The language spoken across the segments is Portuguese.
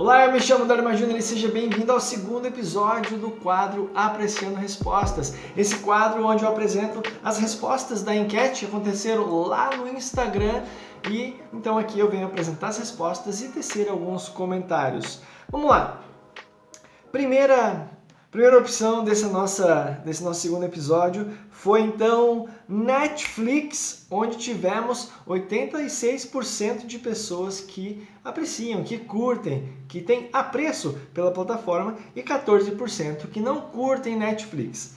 Olá, eu me chamo Dharma Júnior e seja bem-vindo ao segundo episódio do quadro Apreciando Respostas. Esse quadro onde eu apresento as respostas da enquete que aconteceram lá no Instagram e então aqui eu venho apresentar as respostas e tecer alguns comentários. Vamos lá! Primeira opção desse nosso segundo episódio foi então Netflix, onde tivemos 86% de pessoas que apreciam, que curtem, que têm apreço pela plataforma e 14% que não curtem Netflix.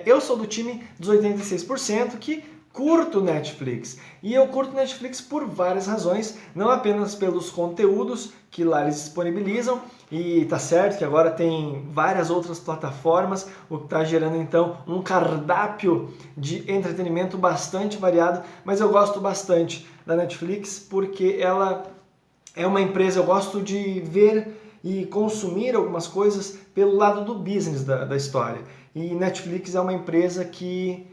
Eu sou do time dos 86% que curto Netflix. E eu curto Netflix por várias razões, não apenas pelos conteúdos que lá eles disponibilizam, e tá certo que agora tem várias outras plataformas, o que está gerando então um cardápio de entretenimento bastante variado, mas eu gosto bastante da Netflix porque ela é uma empresa, eu gosto de ver e consumir algumas coisas pelo lado do business da história. E Netflix é uma empresa que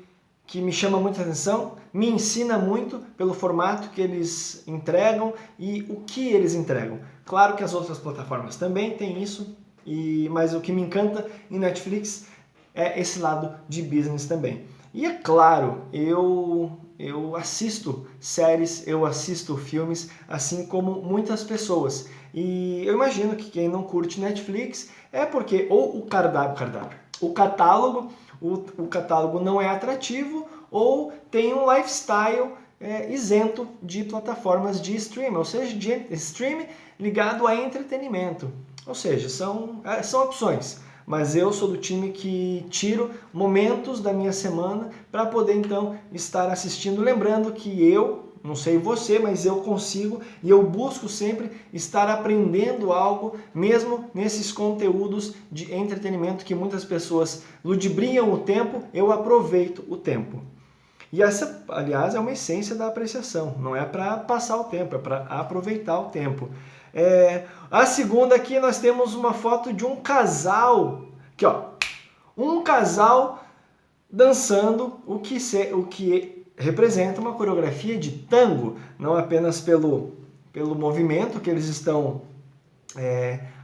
me chama muita atenção, me ensina muito pelo formato que eles entregam e o que eles entregam. Claro que as outras plataformas também têm isso, mas o que me encanta em Netflix é esse lado de business também. E é claro, eu assisto séries, eu assisto filmes, assim como muitas pessoas. E eu imagino que quem não curte Netflix é porque ou o catálogo não é atrativo ou tem um lifestyle isento de plataformas de streaming, ou seja, de streaming ligado a entretenimento. Ou seja, são opções. Mas eu sou do time que tiro momentos da minha semana para poder então estar assistindo. Lembrando que eu, não sei você, mas eu consigo e eu busco sempre estar aprendendo algo, mesmo nesses conteúdos de entretenimento que muitas pessoas ludibriam o tempo, eu aproveito o tempo. E essa, aliás, é uma essência da apreciação, não é para passar o tempo, é para aproveitar o tempo. A segunda aqui nós temos uma foto de um casal, aqui ó, um casal dançando o que representa uma coreografia de tango, não apenas pelo movimento que eles estão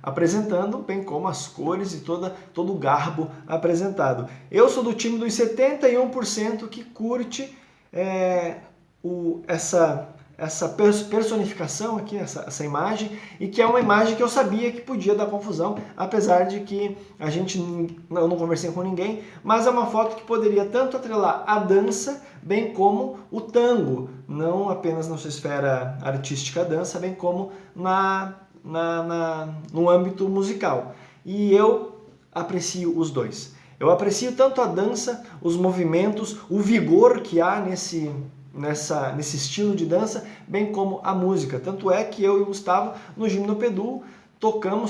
apresentando, bem como as cores e todo o garbo apresentado. Eu sou do time dos 71% que curte essa personificação aqui, essa imagem, e que é uma imagem que eu sabia que podia dar confusão, apesar de que eu não conversei com ninguém, mas é uma foto que poderia tanto atrelar a dança, bem como o tango, não apenas na sua esfera artística a dança, bem como no âmbito musical. E eu aprecio os dois. Eu aprecio tanto a dança, os movimentos, o vigor que há nesse estilo de dança, bem como a música. Tanto é que eu e o Gustavo, no Gimnopedu,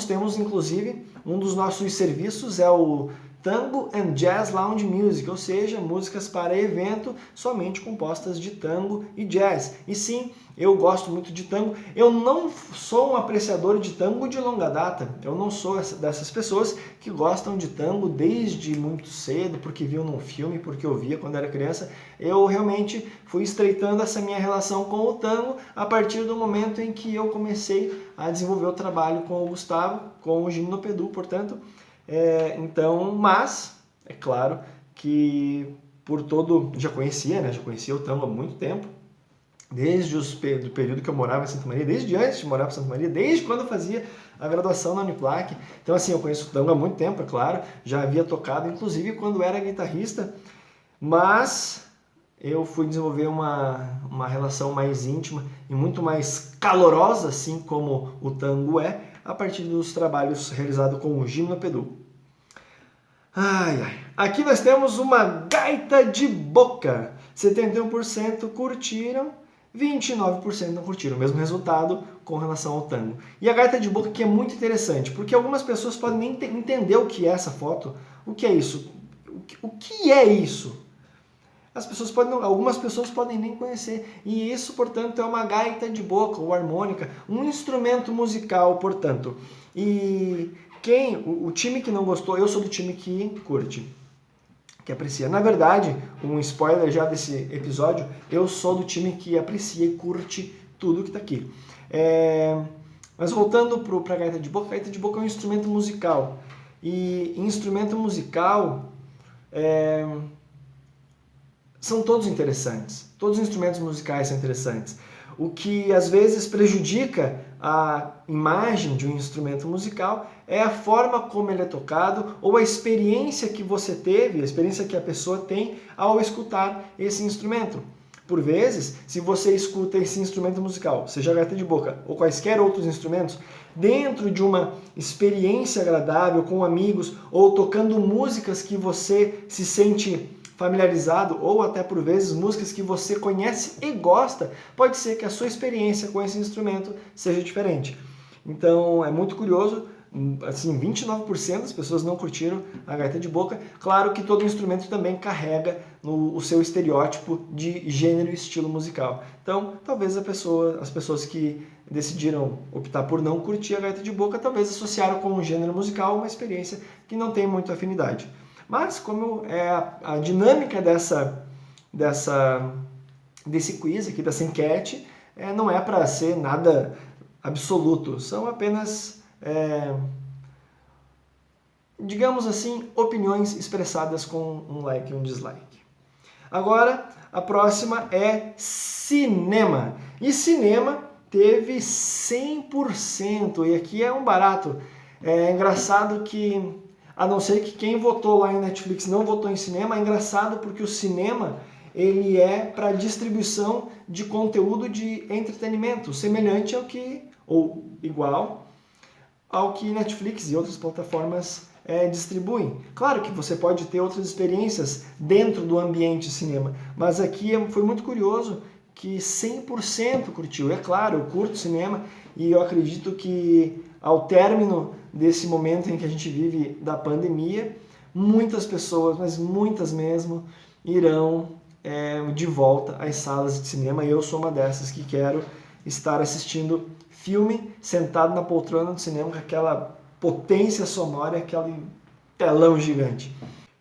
temos inclusive, um dos nossos serviços é o Tango and Jazz Lounge Music, ou seja, músicas para evento somente compostas de tango e jazz. E sim, eu gosto muito de tango. Eu não sou um apreciador de tango de longa data. Eu não sou dessas pessoas que gostam de tango desde muito cedo, porque viu num filme, porque eu via quando era criança. Eu realmente fui estreitando essa minha relação com o tango a partir do momento em que eu comecei a desenvolver o trabalho com o Gustavo, com o Gimnopedu, portanto. Mas é claro que já conhecia o tango há muito tempo, desde do período que eu morava em Santa Maria, desde antes de morar em Santa Maria, desde quando eu fazia a graduação na Uniplac. Então assim, eu conheço o tango há muito tempo, é claro, já havia tocado, inclusive quando era guitarrista, mas eu fui desenvolver uma relação mais íntima e muito mais calorosa, assim como o tango a partir dos trabalhos realizados com o Gimnopedu. Aqui nós temos uma gaita de boca. 71% curtiram, 29% não curtiram. O mesmo resultado com relação ao tango. E a gaita de boca que é muito interessante, porque algumas pessoas podem nem entender o que é essa foto. O que é isso? O que é isso? Algumas pessoas podem nem conhecer. E isso, portanto, é uma gaita de boca ou harmônica, um instrumento musical, portanto. E o time que não gostou, eu sou do time que curte, que aprecia. Na verdade, um spoiler já desse episódio, eu sou do time que aprecia e curte tudo que está aqui. Mas voltando para a gaita de boca é um instrumento musical. E instrumento musical são todos interessantes. Todos os instrumentos musicais são interessantes. O que às vezes prejudica a imagem de um instrumento musical é a forma como ele é tocado ou a experiência que você teve, a experiência que a pessoa tem ao escutar esse instrumento. Por vezes, se você escuta esse instrumento musical, seja a gaita de boca ou quaisquer outros instrumentos, dentro de uma experiência agradável com amigos ou tocando músicas que você se sente familiarizado ou até por vezes músicas que você conhece e gosta, pode ser que a sua experiência com esse instrumento seja diferente. Então é muito curioso, assim, 29% das pessoas não curtiram a gaita de boca. Claro que todo instrumento também carrega o seu estereótipo de gênero e estilo musical. Então talvez as pessoas que decidiram optar por não curtir a gaita de boca, talvez associaram com um gênero musical uma experiência que não tem muita afinidade. Mas como é a dinâmica desse quiz aqui, dessa enquete, não é para ser nada absoluto, são apenas, digamos assim, opiniões expressadas com um like e um dislike. Agora, a próxima é cinema. E cinema teve 100%, e aqui é um barato. É engraçado que, a não ser que quem votou lá em Netflix não votou em cinema, é engraçado porque o cinema ele é para distribuição de conteúdo de entretenimento, semelhante ao que, ou igual ao que Netflix e outras plataformas distribuem. Claro que você pode ter outras experiências dentro do ambiente cinema, mas aqui foi muito curioso que 100% curtiu. É claro, eu curto cinema e eu acredito que ao término desse momento em que a gente vive da pandemia, muitas pessoas, mas muitas mesmo, irão de volta às salas de cinema. Eu sou uma dessas que quero estar assistindo filme sentado na poltrona do cinema com aquela potência sonora, aquele telão gigante.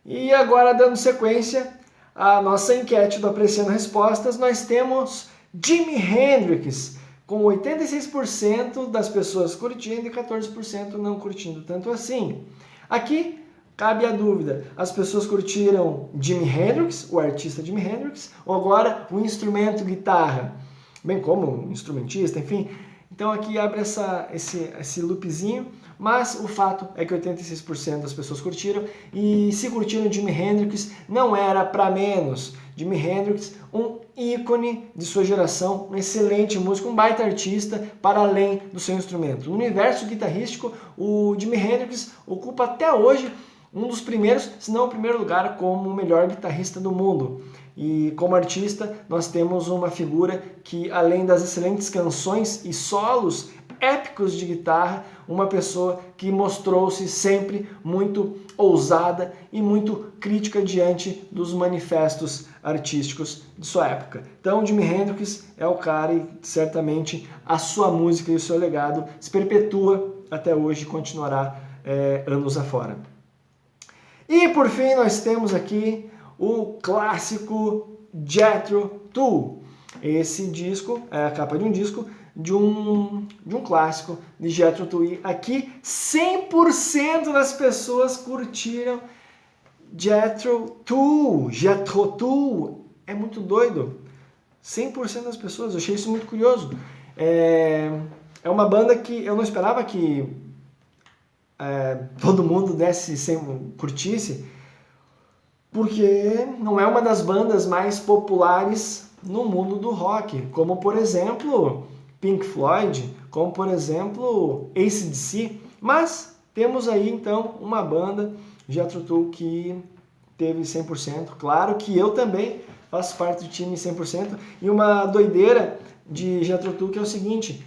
E agora, dando sequência à nossa enquete do Apreciando Respostas, nós temos Jimi Hendrix, com 86% das pessoas curtindo e 14% não curtindo tanto assim. Aqui cabe a dúvida, as pessoas curtiram Jimi Hendrix, o artista Jimi Hendrix, ou agora o instrumento guitarra, bem como um instrumentista, enfim. Então aqui abre esse loopzinho, mas o fato é que 86% das pessoas curtiram, e se curtiram Jimi Hendrix, não era para menos. Jimi Hendrix, um ícone de sua geração, um excelente músico, um baita artista para além do seu instrumento. No universo guitarrístico, o Jimi Hendrix ocupa até hoje um dos primeiros, se não o primeiro lugar como o melhor guitarrista do mundo. E como artista, nós temos uma figura que, além das excelentes canções e solos épicos de guitarra, uma pessoa que mostrou-se sempre muito ousada e muito crítica diante dos manifestos artísticos de sua época. Então, Jimi Hendrix é o cara e certamente a sua música e o seu legado se perpetua até hoje e continuará anos afora. E por fim, nós temos aqui o clássico Jethro Tull. Esse disco é a capa de um disco de um clássico de Jethro Tull. E aqui 100% das pessoas curtiram Jethro Tull. Jethro Tull é muito doido. 100% das pessoas, eu achei isso muito curioso. É uma banda que eu não esperava que todo mundo curtisse, porque não é uma das bandas mais populares no mundo do rock, como por exemplo Pink Floyd, como por exemplo AC/DC, mas temos aí então uma banda, Jethro Tull, que teve 100%, claro que eu também faço parte do time 100%, e uma doideira de Jethro Tull que é o seguinte,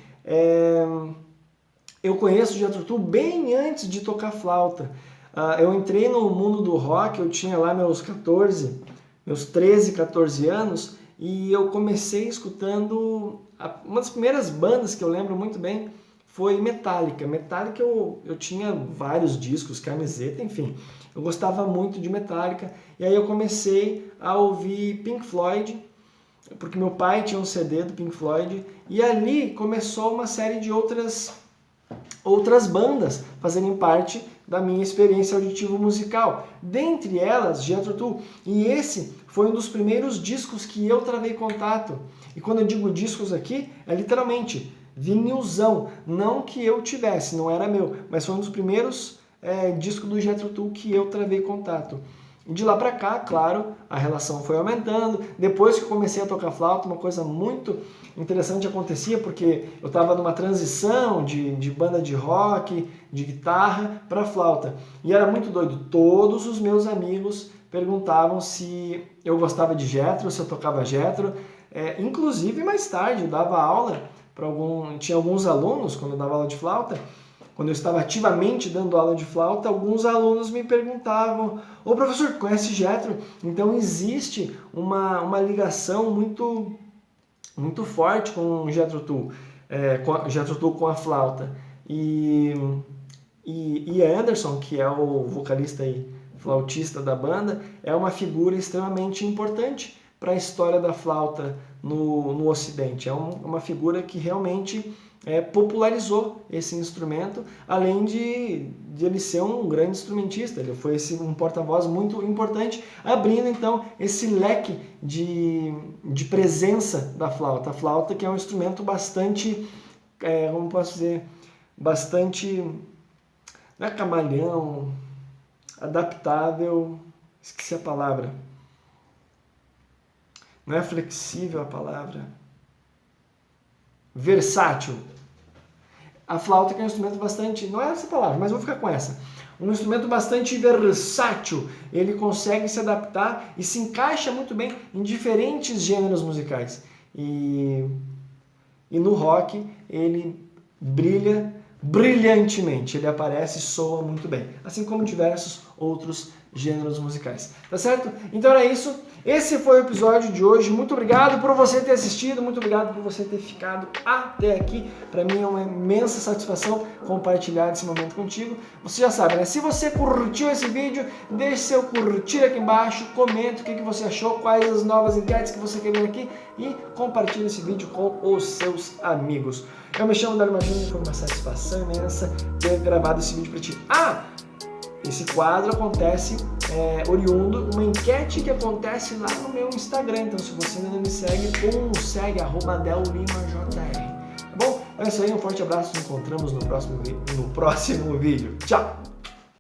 eu conheço Jethro Tull bem antes de tocar flauta. Eu entrei no mundo do rock, eu tinha lá meus 13, 14 anos, e eu comecei escutando, uma das primeiras bandas que eu lembro muito bem foi Metallica. Metallica eu tinha vários discos, camiseta, enfim, eu gostava muito de Metallica, e aí eu comecei a ouvir Pink Floyd, porque meu pai tinha um CD do Pink Floyd, e ali começou uma série de outras outras bandas fazerem parte da minha experiência auditivo-musical. Dentre elas, Jethro Tull. E esse foi um dos primeiros discos que eu travei contato. E quando eu digo discos aqui, é literalmente vinilzão. Não que eu tivesse, não era meu, mas foi um dos primeiros discos do Jethro Tull que eu travei contato. E de lá pra cá, claro, a relação foi aumentando. Depois que eu comecei a tocar flauta, uma coisa muito interessante acontecia, porque eu estava numa transição de banda de rock, de guitarra para flauta. E era muito doido. Todos os meus amigos perguntavam se eu gostava de Jethro, se eu tocava Jethro. Inclusive, mais tarde, eu dava aula para tinha alguns alunos, quando eu dava aula de flauta, quando eu estava ativamente dando aula de flauta, alguns alunos me perguntavam: ô professor, conhece Jethro? Então existe uma ligação muito forte com o Jethro Tull, com a flauta. E Ian Anderson, que é o vocalista e flautista da banda, é uma figura extremamente importante para a história da flauta no Ocidente. É uma figura que realmente popularizou esse instrumento, além de ele ser um grande instrumentista. Ele foi um porta-voz muito importante, abrindo então esse leque de presença da flauta. A flauta, que é um instrumento bastante, como posso dizer, bastante, não é camalhão, adaptável, esqueci a palavra. Não é flexível a palavra. Versátil. A flauta, que é um instrumento bastante, não é essa palavra, mas vou ficar com essa. Um instrumento bastante versátil. Ele consegue se adaptar e se encaixa muito bem em diferentes gêneros musicais. E no rock ele brilha brilhantemente. Ele aparece e soa muito bem. Assim como diversos outros gêneros musicais. Tá certo? Então era isso. Esse foi o episódio de hoje. Muito obrigado por você ter assistido, muito obrigado por você ter ficado até aqui. Para mim é uma imensa satisfação compartilhar esse momento contigo. Você já sabe, né? Se você curtiu esse vídeo, deixe seu curtir aqui embaixo, comenta o que você achou, quais as novas enquetes que você quer ver aqui e compartilhe esse vídeo com os seus amigos. Eu me chamo Dario Júnior, foi uma satisfação imensa ter gravado esse vídeo para ti. Esse quadro acontece oriundo, uma enquete que acontece lá no meu Instagram. Então, se você ainda não me segue, segue @DelLimaJR. Tá bom? É isso aí, um forte abraço, nos encontramos no próximo vídeo. Tchau!